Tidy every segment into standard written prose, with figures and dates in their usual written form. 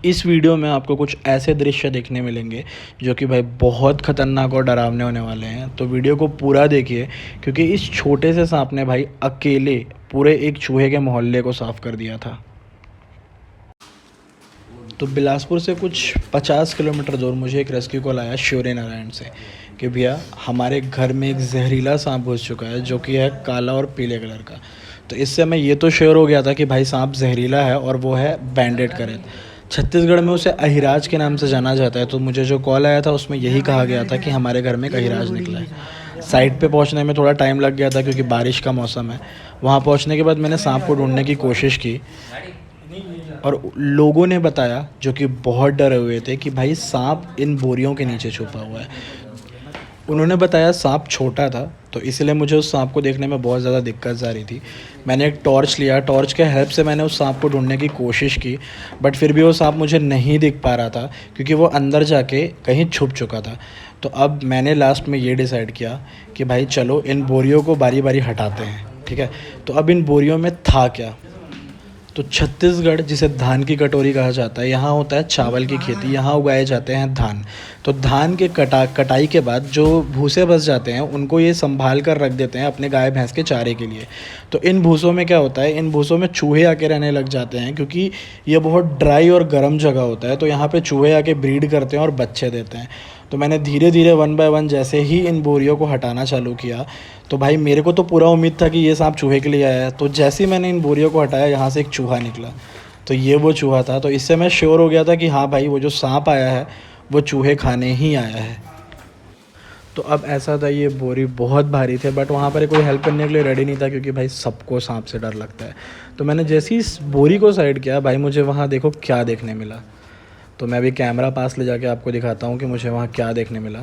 इस वीडियो में आपको कुछ ऐसे दृश्य देखने मिलेंगे जो कि भाई बहुत ख़तरनाक और डरावने होने वाले हैं। तो वीडियो को पूरा देखिए क्योंकि इस छोटे से सांप ने भाई अकेले पूरे एक चूहे के मोहल्ले को साफ़ कर दिया था। तो बिलासपुर से कुछ 50 किलोमीटर दूर मुझे एक रेस्क्यू कॉल आया शिवरी नारायण से कि भैया हमारे घर में एक जहरीला सांप घुस चुका है जो कि है काला और पीले कलर का। तो इससे मैं ये तो श्योर हो गया था कि भाई सांप जहरीला है और वो है बैंडेड करेत। छत्तीसगढ़ में उसे अहिराज के नाम से जाना जाता है। तो मुझे जो कॉल आया था उसमें यही कहा गया था कि हमारे घर में एक अहिराज निकला है। साइट पे पहुंचने में थोड़ा टाइम लग गया था क्योंकि बारिश का मौसम है। वहां पहुंचने के बाद मैंने सांप को ढूंढने की कोशिश की और लोगों ने बताया जो कि बहुत डरे हुए थे कि भाई सांप इन बोरियों के नीचे छुपा हुआ है। उन्होंने बताया सांप छोटा था तो इसलिए मुझे उस सांप को देखने में बहुत ज़्यादा दिक्कत आ रही थी। मैंने एक टॉर्च लिया, टॉर्च के हेल्प से मैंने उस सांप को ढूंढने की कोशिश की, बट फिर भी वो सांप मुझे नहीं दिख पा रहा था क्योंकि वो अंदर जाके कहीं छुप चुका था। तो अब मैंने लास्ट में ये डिसाइड किया कि भाई चलो इन बोरियों को बारी बारी हटाते हैं, ठीक है। तो अब इन बोरियों में था क्या, तो छत्तीसगढ़ जिसे धान की कटोरी कहा जाता है, यहाँ होता है चावल की खेती, यहाँ उगाए जाते हैं धान। तो धान के कटाई के बाद जो भूसे बच जाते हैं उनको ये संभाल कर रख देते हैं अपने गाय भैंस के चारे के लिए। तो इन भूसों में क्या होता है, इन भूसों में चूहे आके रहने लग जाते हैं क्योंकि ये बहुत ड्राई और गर्म जगह होता है। तो यहाँ पे चूहे आके ब्रीड करते हैं और बच्चे देते हैं। तो मैंने धीरे धीरे 1 बाय 1 जैसे ही इन बोरियों को हटाना चालू किया, तो भाई मेरे को तो पूरा उम्मीद था कि ये सांप चूहे के लिए आया है। तो जैसे ही मैंने इन बोरियों को हटाया यहाँ से एक चूहा निकला। तो ये वो चूहा था। तो इससे मैं श्योर हो गया था कि हाँ भाई वो जो सांप आया है वो चूहे खाने ही आया है। तो अब ऐसा था, ये बोरी बहुत भारी थे बट वहाँ पर कोई हेल्प करने के लिए रेडी नहीं था क्योंकि भाई सबको सांप से डर लगता है। तो मैंने जैसे ही इस बोरी को साइड किया भाई मुझे वहाँ देखो क्या देखने मिला। तो मैं अभी कैमरा पास ले जाके आपको दिखाता हूँ कि मुझे वहाँ क्या देखने मिला।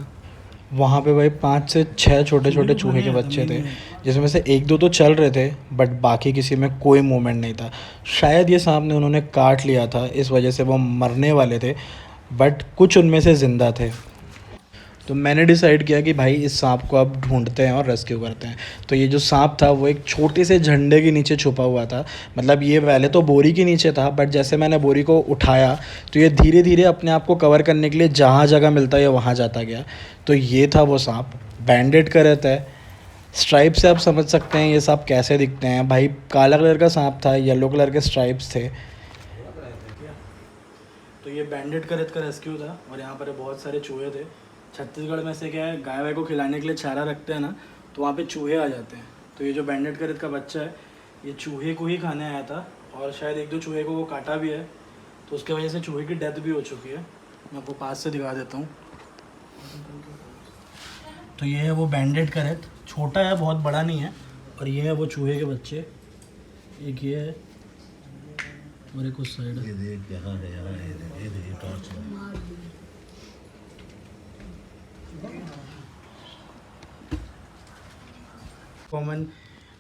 वहाँ पे भाई 5 से 6 छोटे छोटे चूहे के बच्चे थे जिसमें से 1-2 तो चल रहे थे बट बाकी किसी में कोई मूवमेंट नहीं था। शायद ये सांप ने उन्होंने काट लिया था, इस वजह से वो मरने वाले थे बट कुछ उनमें से ज़िंदा थे। तो मैंने डिसाइड किया कि भाई इस सांप को अब ढूंढते हैं और रेस्क्यू करते हैं। तो ये जो सांप था वो एक छोटे से झंडे के नीचे छुपा हुआ था। मतलब ये पहले तो बोरी के नीचे था बट जैसे मैंने बोरी को उठाया तो ये धीरे धीरे अपने आप को कवर करने के लिए जहाँ जगह मिलता है वहाँ जाता गया। तो ये था वो सांप, बैंडेड का रहता है। स्ट्राइप से आप समझ सकते हैं ये सांप कैसे दिखते हैं। भाई काला कलर का सांप था, येलो कलर के स्ट्राइप्स थे। तो ये बैंडेड का रेस्क्यू था और यहाँ पर बहुत सारे चूहे थे। छत्तीसगढ़ में से क्या है, गाय वाय को खिलाने के लिए चारा रखते हैं ना, तो वहाँ पे चूहे आ जाते हैं। तो ये जो बैंडेड करेत का बच्चा है ये चूहे को ही खाने आया था और शायद 1-2 चूहे को वो काटा भी है। तो उसके वजह से चूहे की डेथ भी हो चुकी है। मैं आपको पास से दिखा देता हूँ। तो ये है वो बैंडेड करेत, छोटा है, बहुत बड़ा नहीं है। और ये है वो चूहे के बच्चे, एक ये है और एक उस साइड कॉमन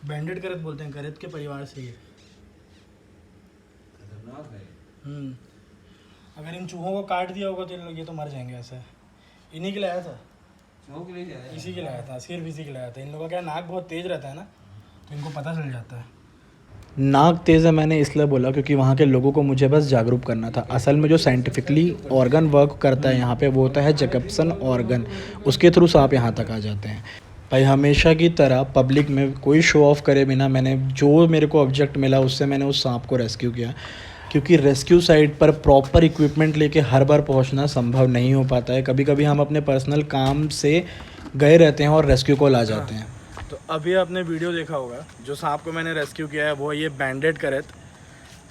बैंडेड करेत बोलते हैं, करेत के परिवार से ये। अगर इन चूहों को काट दिया होगा तो इन लोग ये तो मर जाएंगे। ऐसा है, इन्हीं के लिए आया था, इसी के लिए आया था, सिर्फ इसी के लिए आया था। इन लोगों का क्या नाक बहुत तेज़ रहता है ना, तो इनको पता चल जाता है। नाक तेज़ है मैंने इसलिए बोला क्योंकि वहाँ के लोगों को मुझे बस जागरूक करना था। असल में जो साइंटिफिकली ऑर्गन वर्क करता है यहाँ पे वो होता है जैकबसन ऑर्गन, उसके थ्रू सांप यहाँ तक आ जाते हैं। भाई हमेशा की तरह पब्लिक में कोई शो ऑफ करे बिना मैंने जो मेरे को ऑब्जेक्ट मिला उससे मैंने उस सांप को रेस्क्यू किया। क्योंकि रेस्क्यू साइट पर प्रॉपर इक्विपमेंट लेके हर बार पहुंचना संभव नहीं हो पाता है। कभी कभी हम अपने पर्सनल काम से गए रहते हैं और रेस्क्यू कॉल आ जाते हैं। तो अभी आपने वीडियो देखा होगा, जो सांप को मैंने रेस्क्यू किया है वो ये बैंडेड करेत।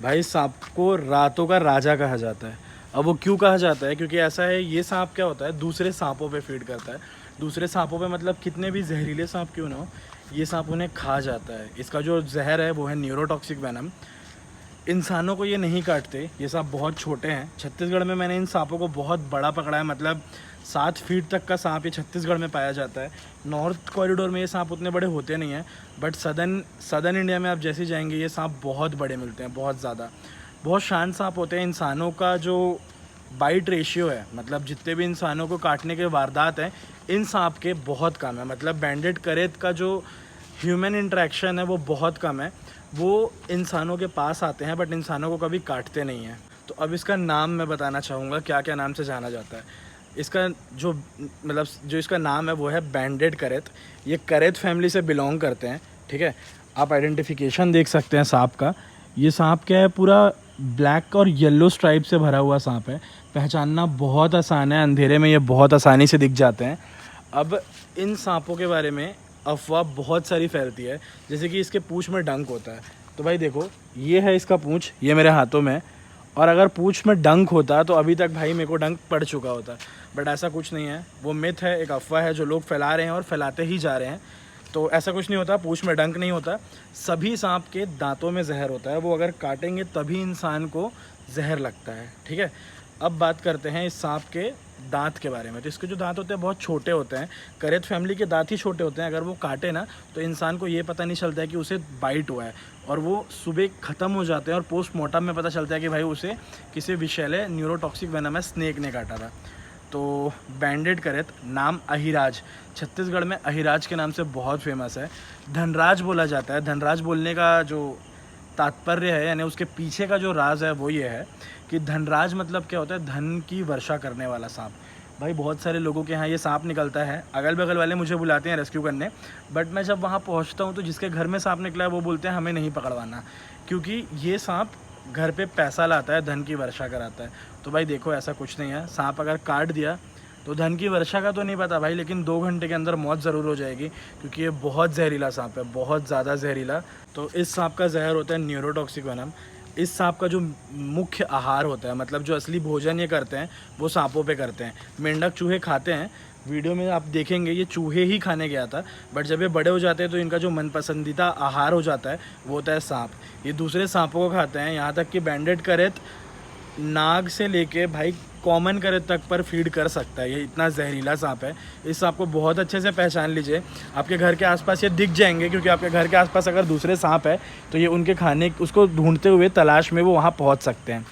भाई सांप को रातों का राजा कहा जाता है। अब वो क्यों कहा जाता है, क्योंकि ऐसा है, ये सांप क्या होता है, दूसरे सांपों पे फीड करता है। दूसरे सांपों पे मतलब कितने भी जहरीले सांप क्यों ना हो, ये सांप उन्हें खा जाता है। इसका जो जहर है वो है न्यूरोटॉक्सिक वेनम। इंसानों को ये नहीं काटते, ये सांप बहुत छोटे हैं। छत्तीसगढ़ में मैंने इन सांपों को बहुत बड़ा पकड़ा है, मतलब 7 फीट तक का सांप ये छत्तीसगढ़ में पाया जाता है। नॉर्थ कॉरिडोर में ये सांप उतने बड़े होते नहीं हैं बट सदर्न इंडिया में आप जैसे जाएंगे ये सांप बहुत बड़े मिलते हैं, बहुत ज़्यादा। बहुत शांत सांप होते हैं। इंसानों का जो बाइट रेशियो है, मतलब जितने भी इंसानों को काटने के वारदात हैं इन सांप के बहुत कम है। मतलब बैंडेड करेत का जो ह्यूमन इंटरेक्शन है वो बहुत कम है। वो इंसानों के पास आते हैं बट इंसानों को कभी काटते नहीं हैं। तो अब इसका नाम मैं बताना चाहूँगा, क्या क्या नाम से जाना जाता है। इसका जो मतलब जो इसका नाम है वो है बैंडेड करेत। ये करेत फैमिली से बिलोंग करते हैं, ठीक है। आप आइडेंटिफिकेशन देख सकते हैं सांप का। ये सांप क्या है, पूरा ब्लैक और येलो स्ट्राइप से भरा हुआ सांप है। पहचानना बहुत आसान है, अंधेरे में ये बहुत आसानी से दिख जाते हैं। अब इन सांपों के बारे में अफवाह बहुत सारी फैलती है, जैसे कि इसके पूँछ में डंक होता है। तो भाई देखो, ये है इसका पूँछ, ये मेरे हाथों में, और अगर पूँछ में डंक होता तो अभी तक भाई मेरे को डंक पड़ चुका होता। बट ऐसा कुछ नहीं है, वो मिथ है, एक अफवाह है जो लोग फैला रहे हैं और फैलाते ही जा रहे हैं। तो ऐसा कुछ नहीं होता, पूँछ में डंक नहीं होता। सभी सांप के दांतों में जहर होता है, वो अगर काटेंगे तभी इंसान को जहर लगता है, ठीक है। अब बात करते हैं इस सांप के दांत के बारे में। तो इसके जो दांत होते हैं बहुत छोटे होते हैं, करेत फैमिली के दांत ही छोटे होते हैं। अगर वो काटे ना तो इंसान को ये पता नहीं चलता है कि उसे बाइट हुआ है, और वो सुबह ख़त्म हो जाते हैं और पोस्टमार्टम में पता चलता है कि भाई उसे किसी विषैले न्यूरोटॉक्सिक वेनमस स्नेक ने काटा था। तो बैंडेड करेत, नाम अहिराज, छत्तीसगढ़ में अहिराज के नाम से बहुत फेमस है। धनराज बोला जाता है। धनराज बोलने का जो तात्पर्य है, यानी उसके पीछे का जो राज है वो ये है कि धनराज मतलब क्या होता है, धन की वर्षा करने वाला सांप। भाई बहुत सारे लोगों के यहाँ ये सांप निकलता है, अगल बगल वाले मुझे बुलाते हैं रेस्क्यू करने, बट मैं जब वहाँ पहुँचता हूँ तो जिसके घर में सांप निकला है वो बोलते हैं हमें नहीं पकड़वाना, क्योंकि ये सांप घर पे पैसा लाता है, धन की वर्षा कराता है। तो भाई देखो, ऐसा कुछ नहीं है। सांप अगर काट दिया तो धन की वर्षा का तो नहीं पता भाई, लेकिन 2 घंटे के अंदर मौत ज़रूर हो जाएगी, क्योंकि ये बहुत जहरीला सांप है, बहुत ज़्यादा जहरीला। तो इस सांप का जहर होता है न्यूरोटॉक्सिक वेनम। इस सांप का जो मुख्य आहार होता है, मतलब जो असली भोजन ये करते हैं वो सांपों पे करते हैं। मेंढक चूहे खाते हैं, वीडियो में आप देखेंगे ये चूहे ही खाने गया था, बट जब ये बड़े हो जाते हैं तो इनका जो मनपसंदीदा आहार हो जाता है वो होता है सांप। ये दूसरे सांपों को खाते हैं, यहाँ तक कि बैंडेड करेत नाग से लेके भाई कॉमन करेत तक पर फीड कर सकता है। ये इतना जहरीला सांप है। इस सांप को बहुत अच्छे से पहचान लीजिए, आपके घर के आसपास ये दिख जाएंगे, क्योंकि आपके घर के आसपास अगर दूसरे सांप है तो ये उनके खाने उसको ढूंढते हुए तलाश में वो वहाँ पहुँच सकते हैं।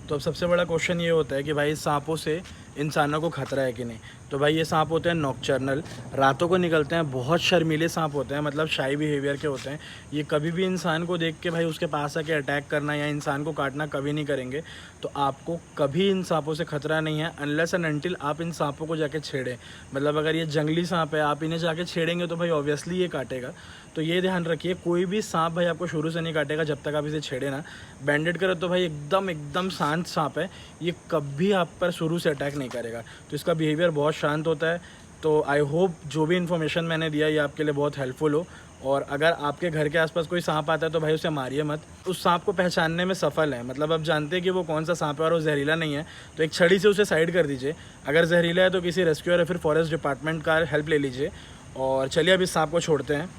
तो अब सबसे बड़ा क्वेश्चन ये होता है कि भाई सांपों से इंसानों को खतरा है कि नहीं। तो भाई ये सांप होते हैं नॉकचर्नल, रातों को निकलते हैं, बहुत शर्मीले सांप होते हैं, मतलब शाई बिहेवियर के होते हैं। ये कभी भी इंसान को देख के भाई उसके पास आके अटैक करना या इंसान को काटना कभी नहीं करेंगे। तो आपको कभी इन सांपों से खतरा नहीं है, अनलेस एंड अनटिल आप इन सांपों को जाके छेड़ें। मतलब अगर ये जंगली सांप है, आप इन्हें जाके छेड़ेंगे तो भाई ऑब्वियसली ये काटेगा। तो ये ध्यान रखिए, कोई भी सांप भाई आपको शुरू से नहीं काटेगा जब तक आप इसे छेड़े ना। बैंडेड करें तो भाई एकदम शांत सांप है, ये कभी आप पर शुरू से अटैक नहीं करेगा। तो इसका बिहेवियर बहुत शांत होता है। तो आई होप जो भी इन्फॉर्मेशन मैंने दिया ये आपके लिए बहुत हेल्पफुल हो। और अगर आपके घर के आसपास कोई सांप आता है तो भाई उसे मारिए मत। उस सांप को पहचानने में सफल है, मतलब आप जानते हैं कि वो कौन सा सांप है और वो जहरीला नहीं है, तो एक छड़ी से उसे साइड कर दीजिए। अगर जहरीला है तो किसी रेस्क्यूअर या फिर फॉरेस्ट डिपार्टमेंट का हेल्प ले लीजिए। और चलिए अब इस सांप को छोड़ते हैं।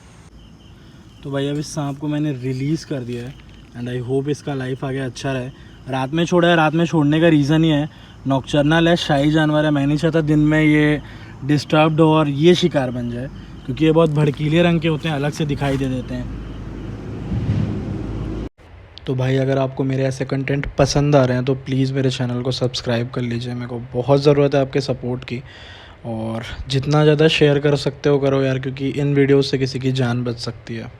तो भाई अब इस सांप को मैंने रिलीज़ कर दिया है, एंड आई होप इसका लाइफ आगे अच्छा रहे। रात में छोड़ा है, रात में छोड़ने का रीज़न ही है नॉकचर्नल है, शाही जानवर है। मैं नहीं चाहता दिन में ये डिस्टर्ब्ड हो और ये शिकार बन जाए, क्योंकि ये बहुत भड़कीले रंग के होते हैं, अलग से दिखाई दे देते हैं। तो भाई अगर आपको मेरे ऐसे कंटेंट पसंद आ रहे हैं तो प्लीज़ मेरे चैनल को सब्सक्राइब कर लीजिए, मेरे को बहुत ज़रूरत है आपके सपोर्ट की। और जितना ज़्यादा शेयर कर सकते हो करो यार, क्योंकि इन वीडियोस से किसी की जान बच सकती है।